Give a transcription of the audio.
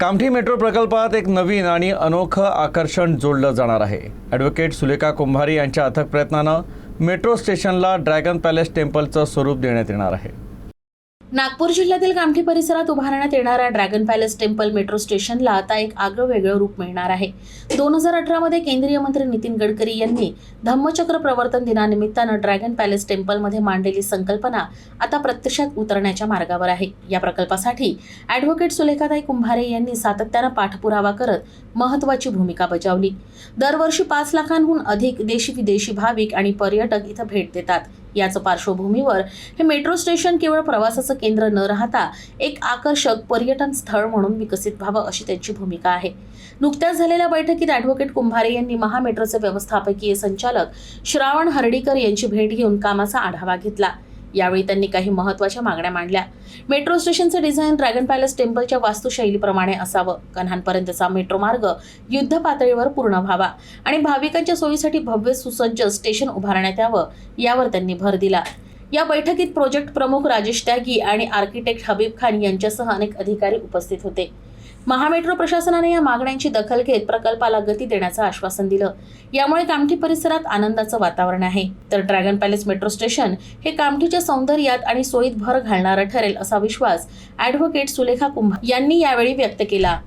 Kamthi metro प्रकल्पात एक नवीन आणि अनोखं आकर्षण जोडलं जाणार आहे। ॲडव्होकेट सुलेखा कुंभारे यांच्या अथक प्रयत्नानं मेट्रो स्टेशनला ड्रॅगन पॅलेस टेम्पलचं स्वरूप देण्यात येणार आहे। नागपूर जिल्ह्यातील कामठी परिसरात उभारण्यात येणाऱ्या ड्रॅगन पॅलेस टेम्पल मेट्रो स्टेशनला आता एक आगळं-वेगळं रूप मिळणार आहे। 2018 मध्ये केंद्रीय मंत्री नितीन गडकरी यांनी धम्मचक्र प्रवर्तन दिनानिमित्तानं ड्रॅगन पॅलेस टेम्पलमध्ये मांडलेली संकल्पना आता प्रत्यक्षात उतरण्याच्या मार्गावर आहे। या प्रकल्पासाठी ॲडव्होकेट सुलेखाताई कुंभारे यांनी सातत्यानं पाठपुरावा करत महत्त्वाची भूमिका बजावली। दरवर्षी 5 लाखांहून अधिक देशी-विदेशी भाविक आणि पर्यटक इथं भेट देतात। याच पार्श्वभूमीवर हे मेट्रो स्टेशन केवळ प्रवासाचं केंद्र न राहता एक आकर्षक पर्यटन स्थळ म्हणून विकसित व्हावं अशी त्यांची भूमिका आहे। नुकत्याच झालेल्या बैठकीत ॲडव्होकेट कुंभारे यांनी महामेट्रोचे व्यवस्थापकीय संचालक श्रावण हर्डीकर यांची भेट घेऊन कामाचा आढावा घेतला। यावेळी त्यांनी काही महत्त्वाच्या मागण्या मांडल्या। मेट्रो स्टेशनचं डिझाईन ड्रॅगन पॅलेस टेम्पलच्या वास्तुशैलीप्रमाणे असावं, कन्हानपर्यंतचा मेट्रो मार्ग युद्ध पातळीवर पूर्ण व्हावा आणि भाविकांच्या सोयीसाठी भव्य सुसज्ज स्टेशन उभारण्यात यावं, यावर त्यांनी भर दिला। या बैठकीत प्रोजेक्ट प्रमुख राजेश त्यागी आणि आर्किटेक्ट हबीब खान यांच्यासह अनेक अधिकारी उपस्थित होते। महामेट्रो प्रशासनाने या मागण्यांची दखल घेत प्रकल्पाला गती देण्याचं आश्वासन दिलं। यामुळे कामठी परिसरात आनंदाचं वातावरण आहे। तर ड्रॅगन पॅलेस मेट्रो स्टेशन हे कामठीच्या सौंदर्यात आणि सोयीत भर घालणारं ठरेल असा विश्वास ॲडव्होकेट सुलेखा कुंभारे यांनी यावेळी व्यक्त केला।